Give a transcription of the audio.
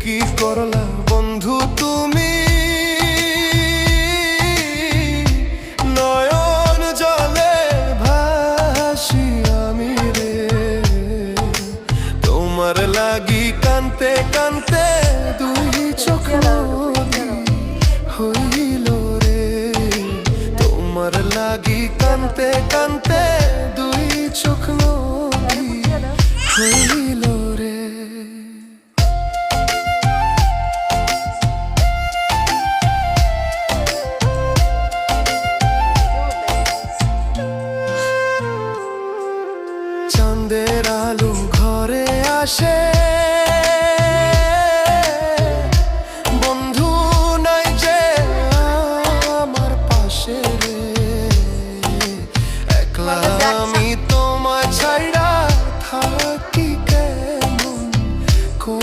কি করলা বন্ধু তুমি, নয়ন জলে ভাসি আমি রে। তোমার লাগি কানতে কানতে দুই চোখ নদী হইল রে। তোমার লাগি কানতে কানতে দুই চোখ নদী হইল।